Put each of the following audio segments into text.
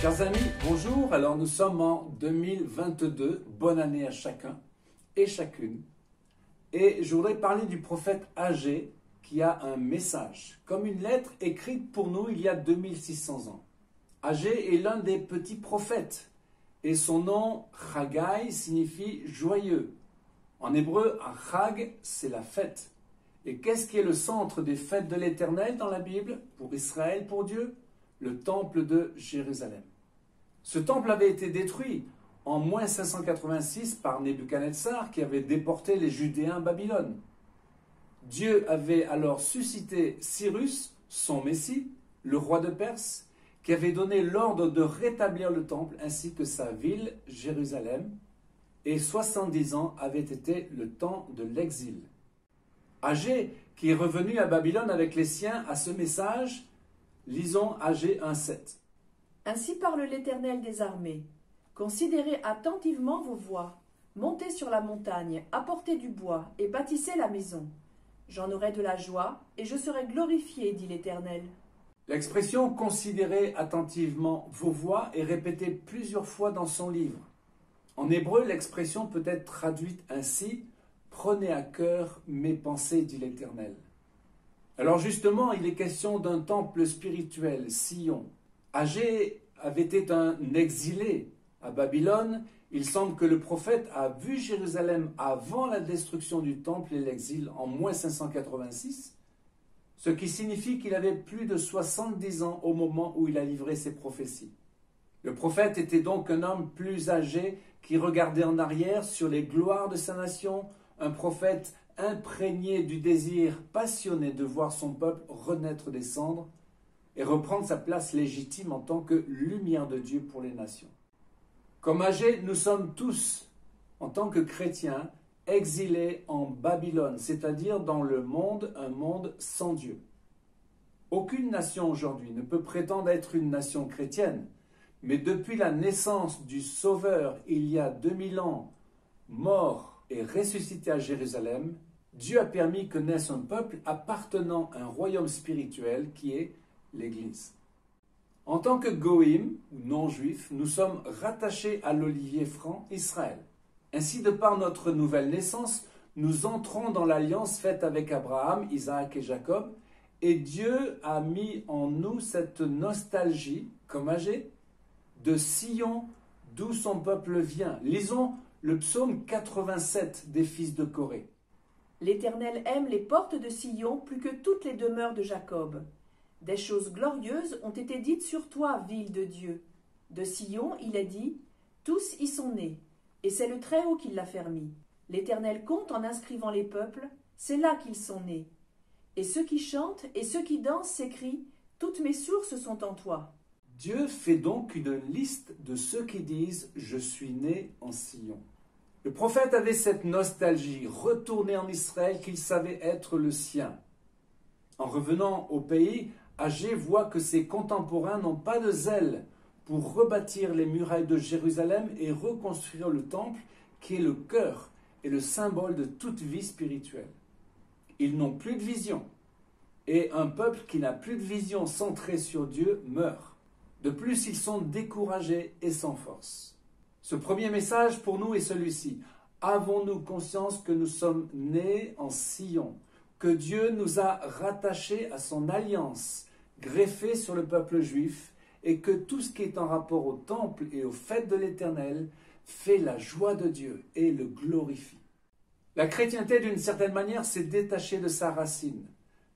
Chers amis, bonjour. Alors nous sommes en 2022. Bonne année à chacun et chacune. Et je voudrais parler du prophète Agé qui a un message, comme une lettre écrite pour nous il y a 2600 ans. Agé est l'un des petits prophètes et son nom, Chagai, signifie joyeux. En hébreu, Chag, c'est la fête. Et qu'est-ce qui est le centre des fêtes de l'Éternel dans la Bible, pour Israël, pour Dieu? Le temple de Jérusalem. Ce temple avait été détruit en moins 586 par Nebuchadnezzar qui avait déporté les Judéens à Babylone. Dieu avait alors suscité Cyrus, son Messie, le roi de Perse, qui avait donné l'ordre de rétablir le temple ainsi que sa ville, Jérusalem, et 70 ans avait été le temps de l'exil. Agé, qui est revenu à Babylone avec les siens, a ce message. Lisons Agé 1,7. Ainsi parle l'Éternel des armées. Considérez attentivement vos voies. Montez sur la montagne, apportez du bois et bâtissez la maison. J'en aurai de la joie et je serai glorifié, dit l'Éternel. L'expression « considérez attentivement vos voies » est répétée plusieurs fois dans son livre. En hébreu, l'expression peut être traduite ainsi « Prenez à cœur mes pensées, dit l'Éternel ». Alors justement, il est question d'un temple spirituel, Sion. Agé avait été un exilé à Babylone. Il semble que le prophète a vu Jérusalem avant la destruction du temple et l'exil en moins 586, ce qui signifie qu'il avait plus de 70 ans au moment où il a livré ses prophéties. Le prophète était donc un homme plus âgé qui regardait en arrière sur les gloires de sa nation, un prophète imprégné du désir passionné de voir son peuple renaître des cendres et reprendre sa place légitime en tant que lumière de Dieu pour les nations. Comme Agé, nous sommes tous, en tant que chrétiens, exilés en Babylone, c'est-à-dire dans le monde, un monde sans Dieu. Aucune nation aujourd'hui ne peut prétendre être une nation chrétienne, mais depuis la naissance du Sauveur, il y a 2000 ans, mort et ressuscité à Jérusalem, Dieu a permis que naisse un peuple appartenant à un royaume spirituel qui est l'Église. En tant que Goïm, ou non-juifs, nous sommes rattachés à l'olivier franc Israël. Ainsi, de par notre nouvelle naissance, nous entrons dans l'alliance faite avec Abraham, Isaac et Jacob, et Dieu a mis en nous cette nostalgie, comme Agé, de Sion, d'où son peuple vient. Lisons le psaume 87 des fils de Corée. L'Éternel aime les portes de Sion plus que toutes les demeures de Jacob. Des choses glorieuses ont été dites sur toi, ville de Dieu. De Sion, il est dit, tous y sont nés, et c'est le Très-Haut qui l'a fermi. L'Éternel compte en inscrivant les peuples, c'est là qu'ils sont nés. Et ceux qui chantent et ceux qui dansent s'écrient, toutes mes sources sont en toi. Dieu fait donc une liste de ceux qui disent « Je suis né en Sion ». Le prophète avait cette nostalgie, retourné en Israël qu'il savait être le sien. En revenant au pays, Agé voit que ses contemporains n'ont pas de zèle pour rebâtir les murailles de Jérusalem et reconstruire le temple qui est le cœur et le symbole de toute vie spirituelle. Ils n'ont plus de vision. Et un peuple qui n'a plus de vision centrée sur Dieu meurt. De plus, ils sont découragés et sans force. Ce premier message pour nous est celui-ci. Avons-nous conscience que nous sommes nés en Sion, que Dieu nous a rattachés à son alliance, greffés sur le peuple juif, et que tout ce qui est en rapport au temple et aux fêtes de l'Éternel fait la joie de Dieu et le glorifie. La chrétienté, d'une certaine manière, s'est détachée de sa racine.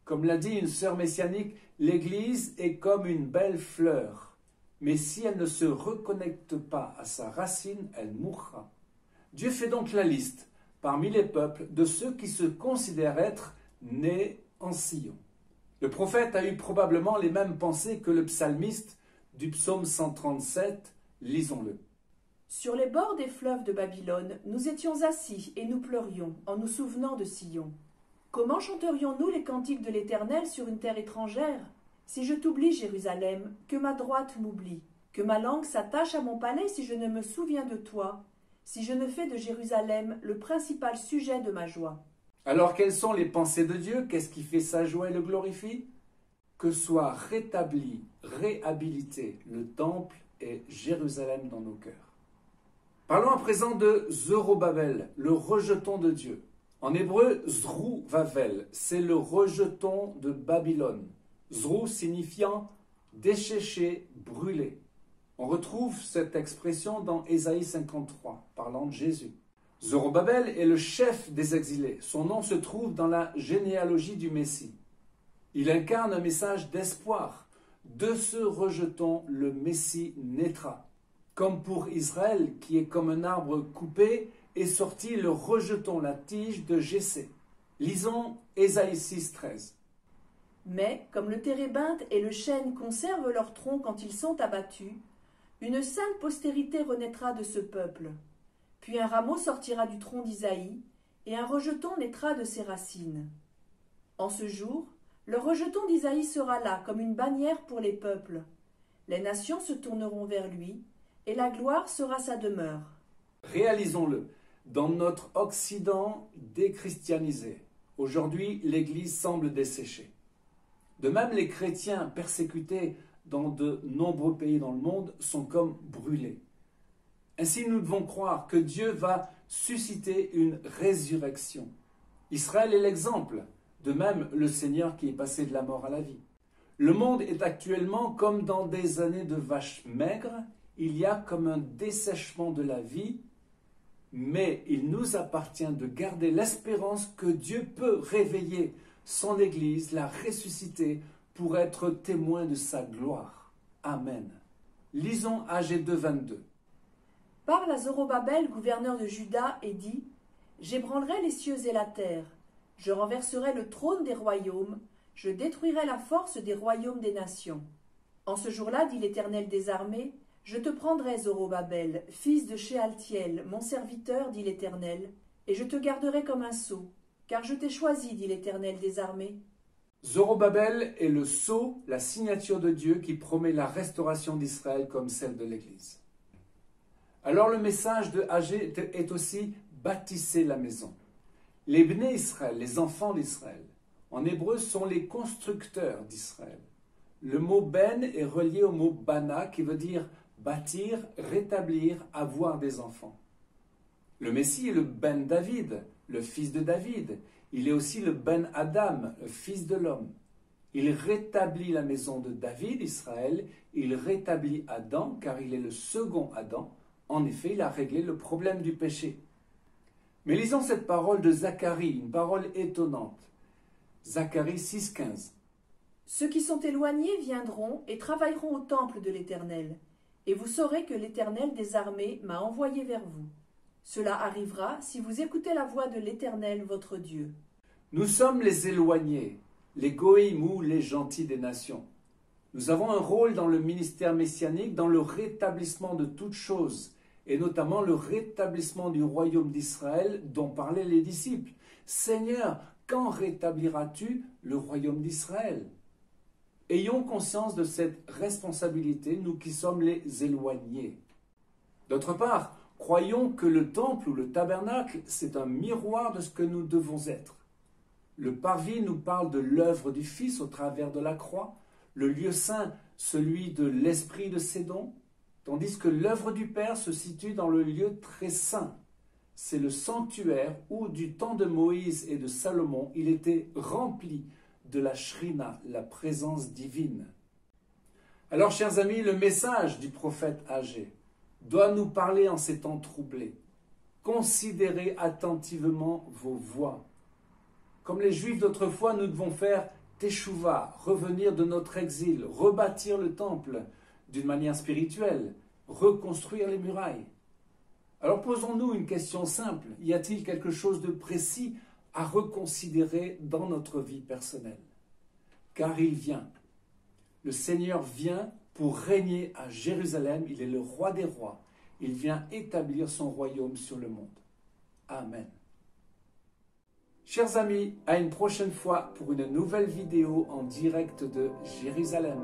Comme l'a dit une sœur messianique, l'Église est comme une belle fleur. Mais si elle ne se reconnecte pas à sa racine, elle mourra. Dieu fait donc la liste, parmi les peuples, de ceux qui se considèrent être nés en Sion. Le prophète a eu probablement les mêmes pensées que le psalmiste du psaume 137, lisons-le. Sur les bords des fleuves de Babylone, nous étions assis et nous pleurions en nous souvenant de Sion. Comment chanterions-nous les cantiques de l'Éternel sur une terre étrangère ? Si je t'oublie, Jérusalem, que ma droite m'oublie, que ma langue s'attache à mon palais si je ne me souviens de toi, si je ne fais de Jérusalem le principal sujet de ma joie. Alors quelles sont les pensées de Dieu? Qu'est-ce qui fait sa joie et le glorifie? Que soit rétabli, réhabilité le temple et Jérusalem dans nos cœurs. Parlons à présent de Zorobabel, le rejeton de Dieu. En hébreu, Zruvavel, c'est le rejeton de Babylone. Zru signifiant desséché, brûlé. On retrouve cette expression dans Ésaïe 53, parlant de Jésus. Zorobabel est le chef des exilés. Son nom se trouve dans la généalogie du Messie. Il incarne un message d'espoir. De ce rejeton, le Messie naîtra. Comme pour Israël, qui est comme un arbre coupé, est sorti le rejeton, la tige de Jessé. Lisons Ésaïe 6, 13. Mais, comme le térébinthe et le chêne conservent leur tronc quand ils sont abattus, une sainte postérité renaîtra de ce peuple. Puis un rameau sortira du tronc d'Isaïe, et un rejeton naîtra de ses racines. En ce jour, le rejeton d'Isaïe sera là comme une bannière pour les peuples. Les nations se tourneront vers lui, et la gloire sera sa demeure. Réalisons-le, dans notre Occident déchristianisé, aujourd'hui l'Église semble desséchée. De même, les chrétiens persécutés dans de nombreux pays dans le monde sont comme brûlés. Ainsi, nous devons croire que Dieu va susciter une résurrection. Israël est l'exemple, de même le Seigneur qui est passé de la mort à la vie. Le monde est actuellement comme dans des années de vaches maigres, il y a comme un dessèchement de la vie, mais il nous appartient de garder l'espérance que Dieu peut réveiller son Église, la ressusciter pour être témoin de sa gloire. Amen. Lisons Agé 2, 22. Parle à Zorobabel, gouverneur de Juda, et dit « J'ébranlerai les cieux et la terre, je renverserai le trône des royaumes, je détruirai la force des royaumes des nations. En ce jour-là, dit l'Éternel des armées, je te prendrai, Zorobabel, fils de Shealtiel, mon serviteur, dit l'Éternel, et je te garderai comme un sceau, car je t'ai choisi, dit l'Éternel des armées. » Zorobabel est le sceau, la signature de Dieu qui promet la restauration d'Israël comme celle de l'Église. Alors le message de Agé est aussi « bâtissez la maison ». Les Bné Israël, les enfants d'Israël, en hébreu sont les constructeurs d'Israël. Le mot ben est relié au mot bana qui veut dire bâtir, rétablir, avoir des enfants. Le Messie est le ben David, le fils de David. Il est aussi le ben Adam, le fils de l'homme. Il rétablit la maison de David, Israël. Il rétablit Adam car il est le second Adam. En effet, il a réglé le problème du péché. Mais lisons cette parole de Zacharie, une parole étonnante. Zacharie 6,15. Ceux qui sont éloignés viendront et travailleront au temple de l'Éternel, et vous saurez que l'Éternel des armées m'a envoyé vers vous. Cela arrivera si vous écoutez la voix de l'Éternel votre Dieu. Nous sommes les éloignés, les goïm ou les gentils des nations. Nous avons un rôle dans le ministère messianique, dans le rétablissement de toutes choses, et notamment le rétablissement du royaume d'Israël dont parlaient les disciples. Seigneur, quand rétabliras-tu le royaume d'Israël? Ayons conscience de cette responsabilité, nous qui sommes les éloignés. D'autre part, croyons que le temple ou le tabernacle, c'est un miroir de ce que nous devons être. Le parvis nous parle de l'œuvre du Fils au travers de la croix, le lieu saint, celui de l'esprit de ses dons, tandis que l'œuvre du Père se situe dans le lieu très saint. C'est le sanctuaire où, du temps de Moïse et de Salomon, il était rempli de la shrina, la présence divine. Alors, chers amis, le message du prophète Agé doit nous parler en ces temps troublés. Considérez attentivement vos voies. Comme les Juifs d'autrefois, nous devons faire teshuva, revenir de notre exil, rebâtir le temple d'une manière spirituelle, reconstruire les murailles. Alors posons-nous une question simple. Y a-t-il quelque chose de précis à reconsidérer dans notre vie personnelle? Car il vient. Le Seigneur vient pour régner à Jérusalem. Il est le roi des rois. Il vient établir son royaume sur le monde. Amen. Chers amis, à une prochaine fois pour une nouvelle vidéo en direct de Jérusalem.